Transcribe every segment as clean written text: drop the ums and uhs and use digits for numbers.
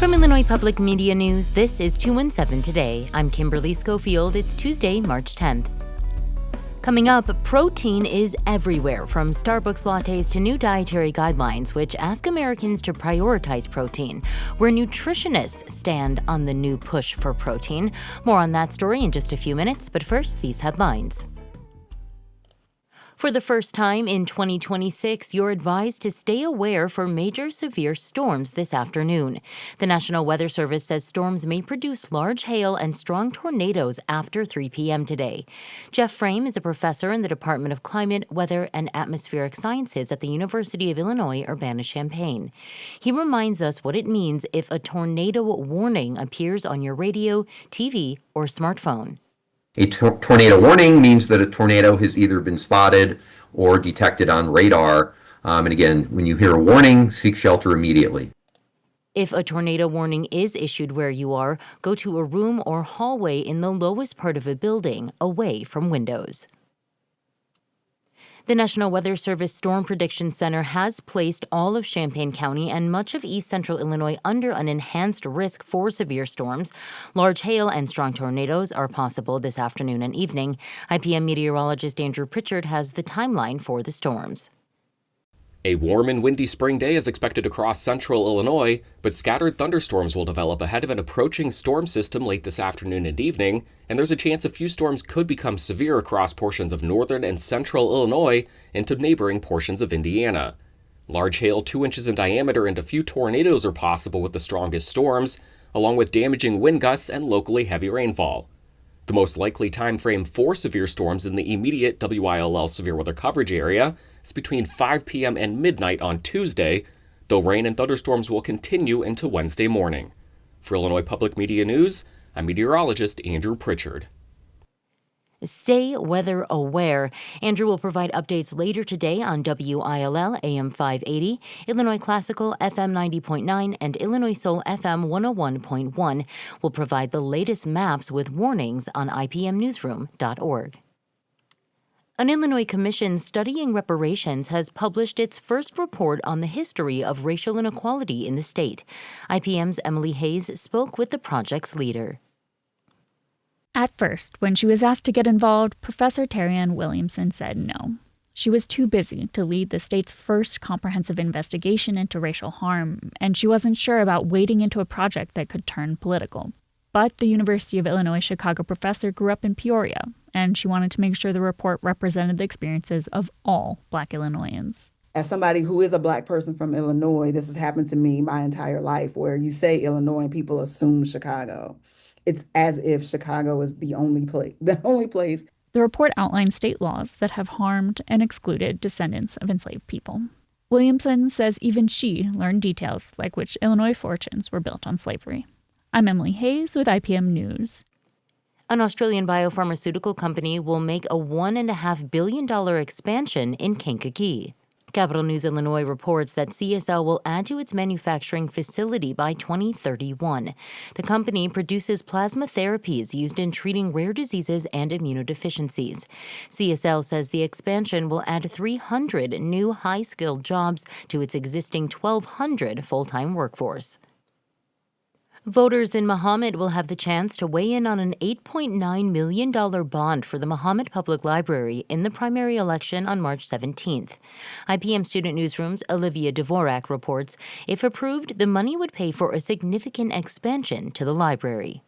From Illinois Public Media News, this is 217 Today. I'm Kimberly Schofield. It's Tuesday, March 10th. Coming up, protein is everywhere, from Starbucks lattes to new dietary guidelines, which ask Americans to prioritize protein. Where nutritionists stand on the new push for protein. More on that story in just a few minutes, but first, these headlines. For the first time in 2026, you're advised to stay aware for major severe storms this afternoon. The National Weather Service says storms may produce large hail and strong tornadoes after 3 p.m. today. Jeff Frame is a professor in the Department of Climate, Weather, and Atmospheric Sciences at the University of Illinois, Urbana-Champaign. He reminds us what it means if a tornado warning appears on your radio, TV, or smartphone. A tornado warning means that a tornado has either been spotted or detected on radar. And again, when you hear a warning, seek shelter immediately. If a tornado warning is issued where you are, go to a room or hallway in the lowest part of a building, away from windows. The National Weather Service Storm Prediction Center has placed all of Champaign County and much of east central Illinois under an enhanced risk for severe storms. Large hail and strong tornadoes are possible this afternoon and evening. IPM meteorologist Andrew Pritchard has the timeline for the storms. A warm and windy spring day is expected across central Illinois, but scattered thunderstorms will develop ahead of an approaching storm system late this afternoon and evening, and there's a chance a few storms could become severe across portions of northern and central Illinois into neighboring portions of Indiana. Large hail 2 inches in diameter and a few tornadoes are possible with the strongest storms, along with damaging wind gusts and locally heavy rainfall. The most likely time frame for severe storms in the immediate WILL severe weather coverage area is between 5 p.m. and midnight on Tuesday, though rain and thunderstorms will continue into Wednesday morning. For Illinois Public Media News, I'm meteorologist Andrew Pritchard. Stay weather aware. Andrew will provide updates later today on WILL AM 580, Illinois Classical FM 90.9, and Illinois Soul FM 101.1. We'll provide the latest maps with warnings on ipmnewsroom.org. An Illinois commission studying reparations has published its first report on the history of racial inequality in the state. IPM's Emily Hayes spoke with the project's leader. At first, when she was asked to get involved, Professor Terry-Ann Williamson said no. She was too busy to lead the state's first comprehensive investigation into racial harm, and she wasn't sure about wading into a project that could turn political. But the University of Illinois Chicago professor grew up in Peoria, and she wanted to make sure the report represented the experiences of all Black Illinoisans. As somebody who is a Black person from Illinois, this has happened to me my entire life, where you say Illinois and people assume Chicago. It's as if Chicago is the only place. The report outlines state laws that have harmed and excluded descendants of enslaved people. Williamson says even she learned details like which Illinois fortunes were built on slavery. I'm Emily Hayes with IPM News. An Australian biopharmaceutical company will make a $1.5 billion expansion in Kankakee. Capital News Illinois reports that CSL will add to its manufacturing facility by 2031. The company produces plasma therapies used in treating rare diseases and immunodeficiencies. CSL says the expansion will add 300 new high-skilled jobs to its existing 1,200 full-time workforce. Voters in Mahomet will have the chance to weigh in on an $8.9 million bond for the Mahomet Public Library in the primary election on March 17th. IPM Student Newsroom's Olivia Dvorak reports, if approved, the money would pay for a significant expansion to the library.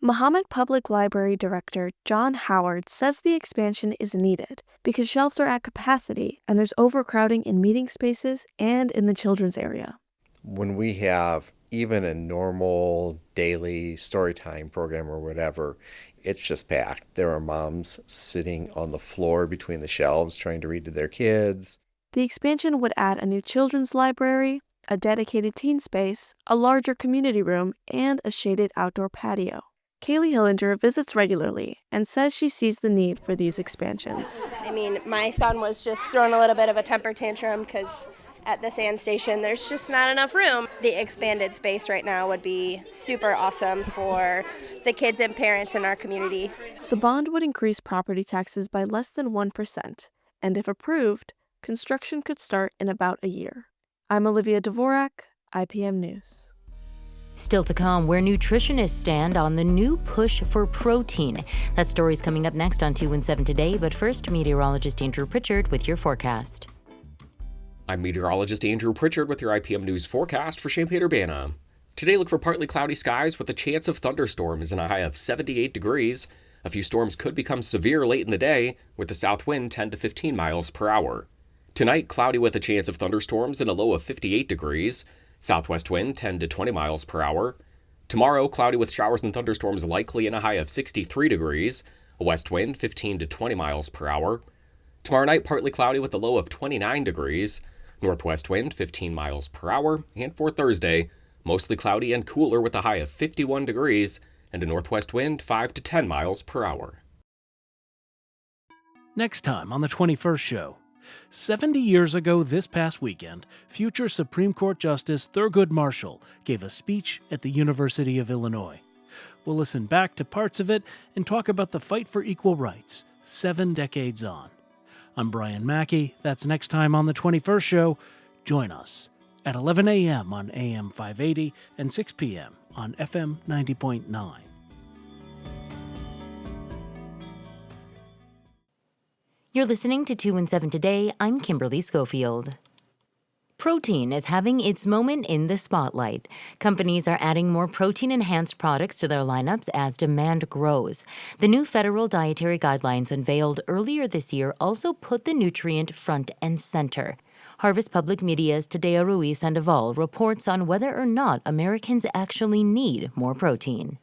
Mahomet Public Library Director John Howard says the expansion is needed because shelves are at capacity and there's overcrowding in meeting spaces and in the children's area. When we have even a normal daily storytime program or whatever, it's just packed. There are moms sitting on the floor between the shelves trying to read to their kids. The expansion would add a new children's library, a dedicated teen space, a larger community room, and a shaded outdoor patio. Kaylee Hillinger visits regularly and says she sees the need for these expansions. I mean, my son was just throwing a little bit of a temper tantrum because at the sand station, there's just not enough room. The expanded space right now would be super awesome for the kids and parents in our community. The bond would increase property taxes by less than 1%, and if approved, construction could start in about a year. I'm Olivia Dvorak, IPM News. Still to come, where nutritionists stand on the new push for protein. That story's coming up next on 217 Today, but first, meteorologist Andrew Pritchard with your forecast. I'm meteorologist Andrew Pritchard with your IPM News forecast for Champaign-Urbana. Today, look for partly cloudy skies with a chance of thunderstorms and a high of 78 degrees. A few storms could become severe late in the day, with the south wind 10 to 15 miles per hour. Tonight, cloudy with a chance of thunderstorms and a low of 58 degrees. Southwest wind 10 to 20 miles per hour. Tomorrow, cloudy with showers and thunderstorms likely and a high of 63 degrees. A west wind 15 to 20 miles per hour. Tomorrow night, partly cloudy with a low of 29 degrees. Northwest wind 15 miles per hour. And for Thursday, mostly cloudy and cooler with a high of 51 degrees and a northwest wind 5 to 10 miles per hour. Next time on the 21st show. 70 years ago this past weekend, future Supreme Court Justice Thurgood Marshall gave a speech at the University of Illinois. We'll listen back to parts of it and talk about the fight for equal rights 7 decades on. I'm Brian Mackey. That's next time on the 21st show. Join us at 11 a.m. on AM 580 and 6 p.m. on FM 90.9. You're listening to 217 Today. I'm Kimberly Schofield. Protein is having its moment in the spotlight. Companies are adding more protein-enhanced products to their lineups as demand grows. The new federal dietary guidelines unveiled earlier this year also put the nutrient front and center. Harvest Public Media's Tadeo Ruiz Sandoval reports on whether or not Americans actually need more protein.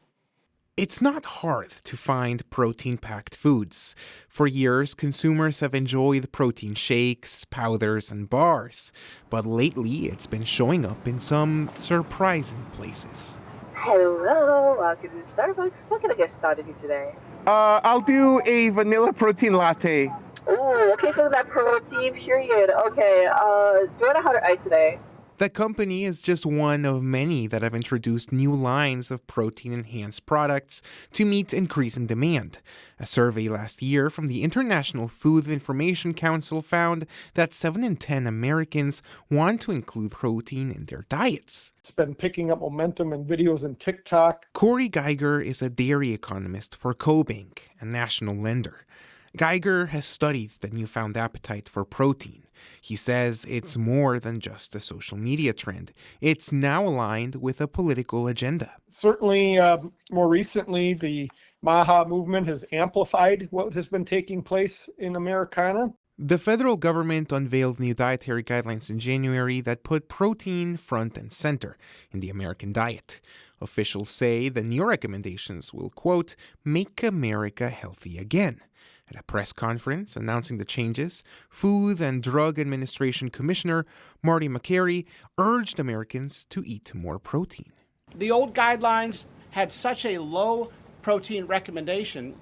It's not hard to find protein-packed foods. For years, consumers have enjoyed protein shakes, powders, and bars. But lately, it's been showing up in some surprising places. Hello, welcome to Starbucks. What can I get started with today? I'll do a vanilla protein latte. Oh, okay, so that protein, period. Okay, do you want a hot or ice today? The company is just one of many that have introduced new lines of protein-enhanced products to meet increasing demand. A survey last year from the International Food Information Council found that 7 in 10 Americans want to include protein in their diets. It's been picking up momentum in videos in TikTok. Corey Geiger is a dairy economist for CoBank, a national lender. Geiger has studied the newfound appetite for protein. He says it's more than just a social media trend. It's now aligned with a political agenda. Certainly, more recently, the MAHA movement has amplified what has been taking place in Americana. The federal government unveiled new dietary guidelines in January that put protein front and center in the American diet. Officials say the new recommendations will, quote, make America healthy again. At a press conference announcing the changes, Food and Drug Administration Commissioner Marty Makary urged Americans to eat more protein. The old guidelines had such a low protein recommendation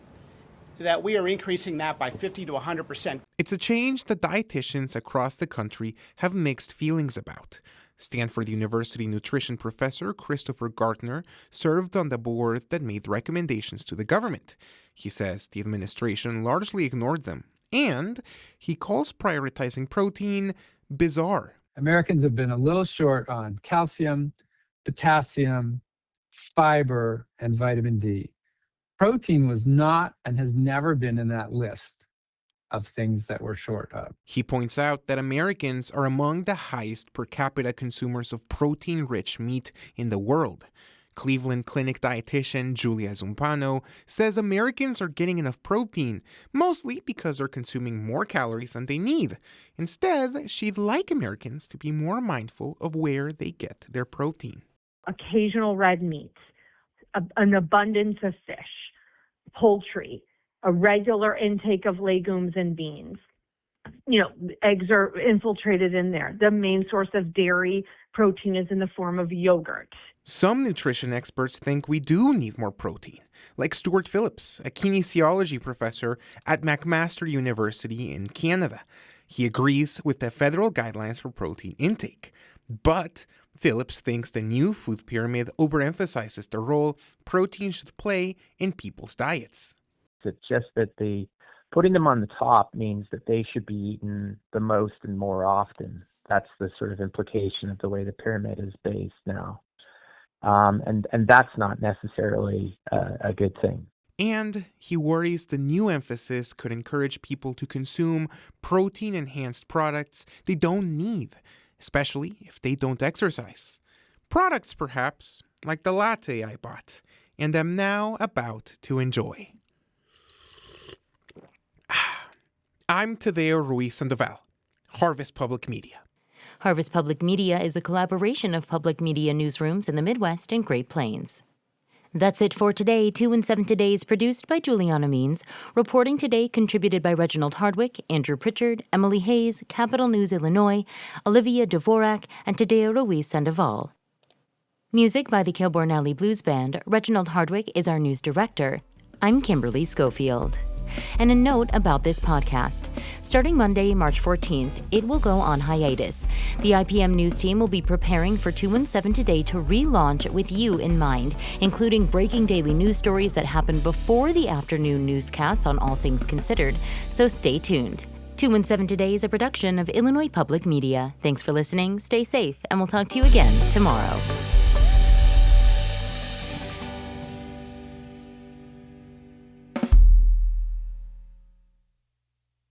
that we are increasing that by 50 to 100%. It's a change that dietitians across the country have mixed feelings about. Stanford University nutrition professor Christopher Gartner served on the board that made recommendations to the government. He says the administration largely ignored them, and he calls prioritizing protein bizarre. Americans have been a little short on calcium, potassium, fiber, and vitamin D. Protein was not and has never been in that list of things that we're short of. He points out that Americans are among the highest per capita consumers of protein-rich meat in the world. Cleveland Clinic dietitian Julia Zumpano says Americans are getting enough protein, mostly because they're consuming more calories than they need. Instead, she'd like Americans to be more mindful of where they get their protein. Occasional red meat, an abundance of fish, poultry, a regular intake of legumes and beans. Eggs are infiltrated in there. The main source of dairy protein is in the form of yogurt. Some nutrition experts think we do need more protein, like Stuart Phillips, a kinesiology professor at McMaster University in Canada. He agrees with the federal guidelines for protein intake. But Phillips thinks the new food pyramid overemphasizes the role protein should play in people's diets. It's just that putting them on the top means that they should be eaten the most and more often. That's the sort of implication of the way the pyramid is based now. and that's not necessarily a good thing. And he worries the new emphasis could encourage people to consume protein-enhanced products they don't need, especially if they don't exercise. Products, perhaps, like the latte I bought and am now about to enjoy. I'm Tadeo Ruiz Sandoval, Harvest Public Media. Harvest Public Media is a collaboration of public media newsrooms in the Midwest and Great Plains. That's it for today. 2 and 7 Today is produced by Juliana Means. Reporting today contributed by Reginald Hardwick, Andrew Pritchard, Emily Hayes, Capital News Illinois, Olivia Dvorak, and Tadeo Ruiz Sandoval. Music by the Kilbourne Alley Blues Band. Reginald Hardwick is our news director. I'm Kimberly Schofield. And a note about this podcast. Starting Monday, March 14th, it will go on hiatus. The IPM News team will be preparing for 2 and 7 Today to relaunch with you in mind, including breaking daily news stories that happen before the afternoon newscasts on All Things Considered. So stay tuned. 2 and 7 Today is a production of Illinois Public Media. Thanks for listening, stay safe, and we'll talk to you again tomorrow.